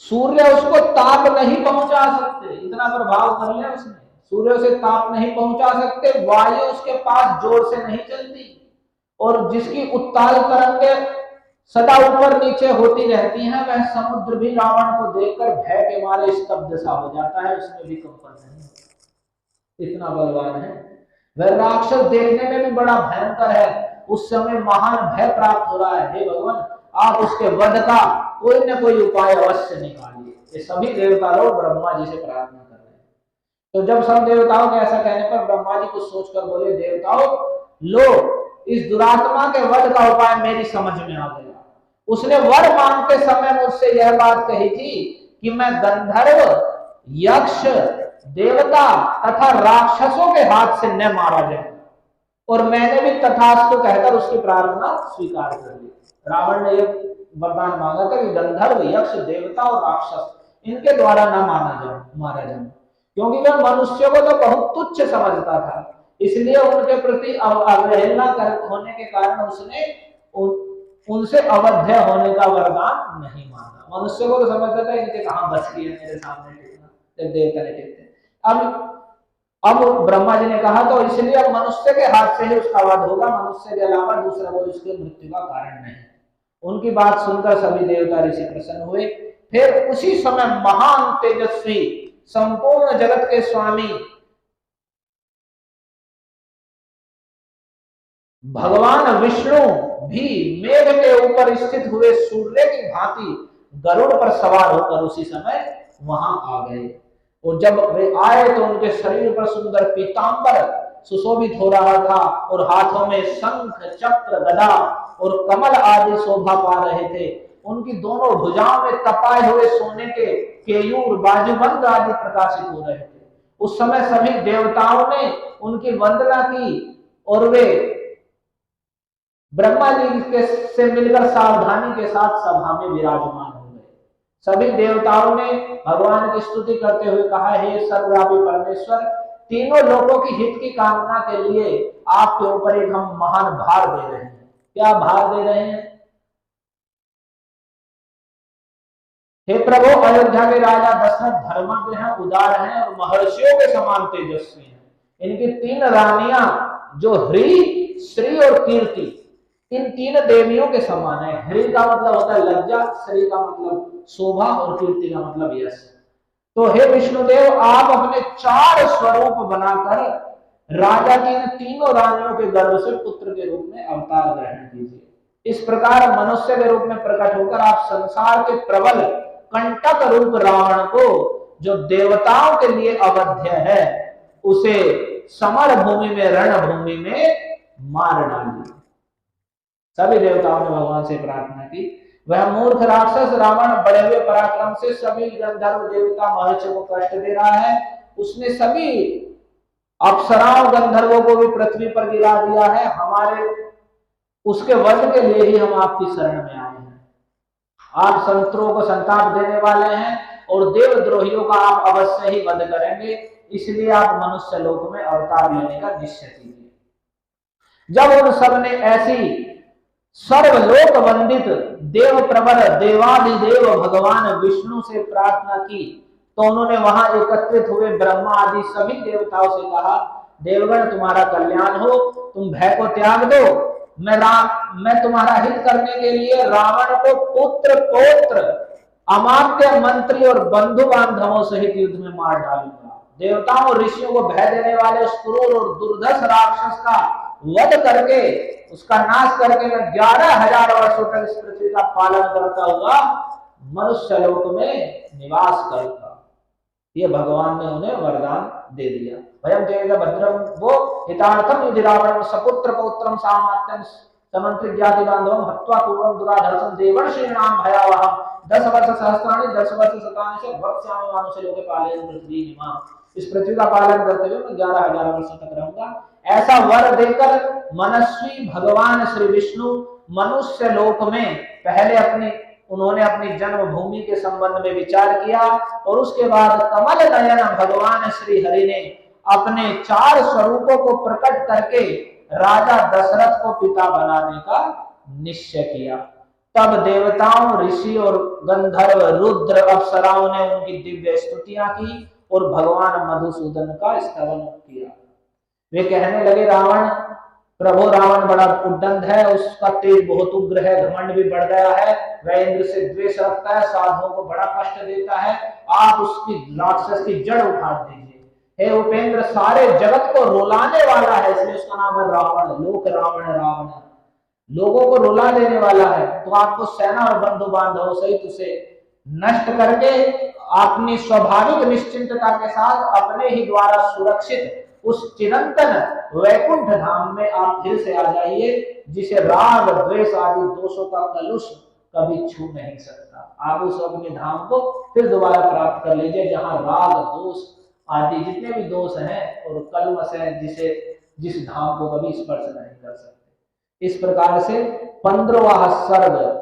सूर्य उसको ताप नहीं पहुंचा सकते, इतना प्रभाव कर लिया उसने, सूर्य से ताप नहीं पहुंचा सकते, वायु उसके पास जोर से नहीं चलती, और जिसकी उत्ताल तरंगें सदा ऊपर नीचे होती रहती हैं, वह समुद्र भी रावण को देखकर भय के मारे स्तब्ध सा हो जाता है, उसमें भी कंपन नहीं होता, इतना बलवान है वह। राक्षस देखने में भी बड़ा भयंकर है, उस समय महान भय प्राप्त हो रहा है। हे भगवान, आप उसके वध का कोई न कोई उपाय अवश्य निकालिए। ये सभी देवता लोग ब्रह्मा जी से प्रार्थना कर रहे हैं। तो जब सब देवताओं के ऐसा कहने पर ब्रह्मा जी कुछ सोचकर बोले, देवताओं लो, इस दुरात्मा के वध का उपाय मेरी समझ में आ गया। उसने वर मांगते समय मुझसे यह बात कही थी कि मैं गंधर्व, यक्ष, देवता तथा राक्षसों के हाथ से न मारा जाए, और मैंने भी तथास्तु कहकर उसकी प्रार्थना स्वीकार कर ली। रावण ने एक वरदान मांगा था कि गंधर्व, यक्ष, देवता और राक्षस इनके द्वारा न मारा जाए, क्योंकि वह मनुष्य को तो बहुत तुच्छ समझता था, इसलिए उनके प्रति अवहेलना होने के कारण उसने उनसे अवध्य होने का वरदान नहीं मांगा। मनुष्य को तो समझता था कि कहां बच गई है मेरे सामने टिकना, जब देवता ने टिकते। अब ब्रह्मा जी ने कहा, तो इसलिए अब मनुष्य के हाथ से ही उसका वध होगा, मनुष्य के अलावा दूसरा कोई उसके मृत्यु का कारण नहीं। उनकी बात सुनकर सभी देवता ऋषि प्रसन्न हुए। फिर उसी समय महान तेजस्वी, संपूर्ण जगत के स्वामी भगवान विष्णु भी मेघ के ऊपर स्थित हुए सूर्य की भांति गरुड़ पर सवार होकर उसी समय वहां आ गए। और जब वे आए तो उनके शरीर पर सुंदर पीतांबर सुशोभित हो रहा था, और हाथों में शंख, चक्र, गदा और कमल आदि शोभा पा रहे थे। उनकी दोनों भुजाओं में तपाए हुए सोने के केयूर, बाजूबंद आदि प्रकाशित हो रहे थे। उस समय सभी देवताओं ने उनकी वंदना की, और वे ब्रह्मा जी से मिलकर सावधानी के साथ सभा में विराजमान हो गए। सभी देवताओं ने भगवान की स्तुति करते हुए कहा, हे सर्वव्यापी परमेश्वर, तीनों लोगों की हित की कामना के लिए आपके ऊपर एक हम महान भार दे रहे हैं। क्या भार दे रहे हैं? हे प्रभु, अयोध्या के राजा दशरथ धर्मज्ञ हैं, उदार हैं और महर्षियों के समान तेजस्वी हैं। इनकी 3 रानियां जो ह्री, श्री और कीर्ति, इन 3 देवियों के समान है। ह्री का मतलब होता है लज्जा, श्री का मतलब शोभा और कीर्ति का मतलब यश। तो हे विष्णुदेव, आप अपने 4 स्वरूप बनाकर राजा की इन तीनों रानियों के गर्भ से पुत्र के रूप में अवतार ग्रहण कीजिए। इस प्रकार मनुष्य के रूप में प्रकट होकर आप संसार के प्रबल कंटक रूप रावण को, जो देवताओं के लिए अवध्य है, उसे समर भूमि में, रणभूमि में मार डालिए। सभी देवताओं ने भगवान से प्रार्थना की। वह मूर्ख राक्षस रावण बड़े हुए पराक्रम से सभी गंधर्व देवता महर्षि को कष्ट दे रहा है। उसने सभी अप्सराओं गंधर्वों को भी पृथ्वी पर गिरा दिया है। हमारे उसके वध के लिए ही हम आपकी शरण में आए हैं। आप शत्रुओं को संताप देने वाले हैं और देवद्रोहियों का आप अवश्य ही वध करेंगे, इसलिए आप मनुष्य लोक में अवतार लेने का निश्चय कीजिए। जब उन सब ने ऐसी सर्वलोक वंदित देव प्रवर देवादिदेव भगवान विष्णु से प्रार्थना की, तो उन्होंने वहां एकत्रित हुए ब्रह्मा आदि सभी देवताओं से कहा, देवगण तुम्हारा कल्याण हो, तुम भय को त्याग दो। मैं तुम्हारा हित करने के लिए रावण को पुत्र पौत्र अमात्य मंत्री और बंधु बांधवों सहित युद्ध में मार डालूंगा। देवताओं और ऋषियों को भय देने वाले उस क्रूर और दुर्धर्ष राक्षस का वध करके, उसका नाश करके मैं 11,000 वर्षों तक इस पृथ्वी का पालन करता हुआ मनुष्य लोक में निवास करूंगा। ये भगवान ने उन्हें वरदान दे दिया। भयम तेज भद्रम वो हितार्थम युधि रावणम सपुत्र पौत्रम सामात्यम समंत्रि ज्ञाति बांधवम हत्वा पूर्वम दुराधर्षम देवर्षीणाम भयावहम 10 वर्ष सहस्राणि 10 वर्ष शतानि से भक्ष्यामि मानुष लोके पालयन् पृथ्वी इमां। इस पृथ्वी का पालन करते हुए मैं 11,000 वर्ष तक रहूंगा। ऐसा वर देकर मनस्वी भगवान श्री विष्णु मनुष्य लोक में पहले उन्होंने अपनी जन्मभूमि के संबंध में विचार किया और उसके बाद कमल नयन भगवान श्री हरि ने अपने 4 स्वरूपों को प्रकट करके राजा दशरथ को पिता बनाने का निश्चय किया। तब देवताओं, ऋषि और गंधर्व, रुद्र, अप्सराओं ने उनकी दिव्य स्तुतियां की और भगवान मधुसूदन का स्तवन किया। वे कहने लगे, प्रभु रावण बड़ा उद्दंड है, उसका तेज बहुत उग्र है, घमंड भी बढ़ गया है, वह इंद्र से द्वेष रखता है, साधुओं को बड़ा कष्ट देता है। आप उसकी राक्षस की जड़ उखाड़ दीजिए। हे उपेंद्र, सारे जगत को रुलाने वाला है, इसलिए उसका नाम है रावण। लोक रावण, रावण लोगों को रुला देने वाला है। तो आपको सेना और बंधु बांधवों सहित उसे नष्ट करके अपनी स्वाभाविक निश्चिंतता के साथ अपने ही द्वारा सुरक्षित उस चिरंतन वैकुंठ धाम में आप फिर से आ जाइए, जिसे राग द्वेष आदि दोषों का कलुष कभी छू नहीं सकता। आप उस अपने धाम को फिर दोबारा प्राप्त कर लीजिए, जहां राग दोष आदि जितने भी दोष हैं और कलमश है, जिस धाम को कभी स्पर्श नहीं कर सकते। इस प्रकार से 15वां सर्ग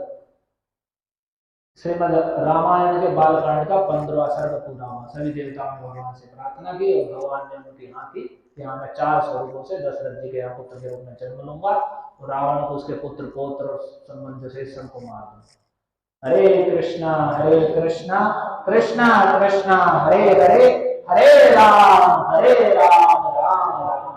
श्रीमद रामायण के बालकांड का 15वां सर्ग पूरा हुआ। सभी देवताओं ने भगवान से प्रार्थना की और भगवान ने उनकी यहाँ की, यहाँ मैं 4 स्वरूपों से दशरथ जी के यहाँ पुत्र के रूप में जन्म लूंगा और रावण को उसके पुत्र पौत्र और संबंध से सबको मार दूंगा। हरे कृष्णा कृष्णा कृष्णा हरे हरे, हरे राम राम राम।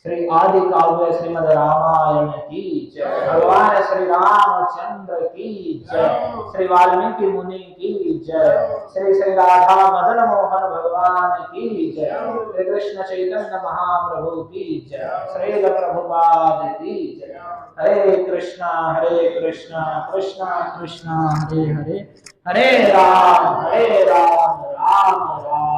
श्री आदि काव्य श्रीमद रामायण की जय। भगवान श्री रामचंद्र की जय। श्री वाल्मीकि मुनि की जय। श्री श्री राधा मदन मोहन भगवान की जय। श्री कृष्ण चैतन्य महाप्रभु की जय। श्री प्रभुपाद की जय। हरे कृष्णा कृष्णा कृष्णा हरे हरे, हरे राम राम राम।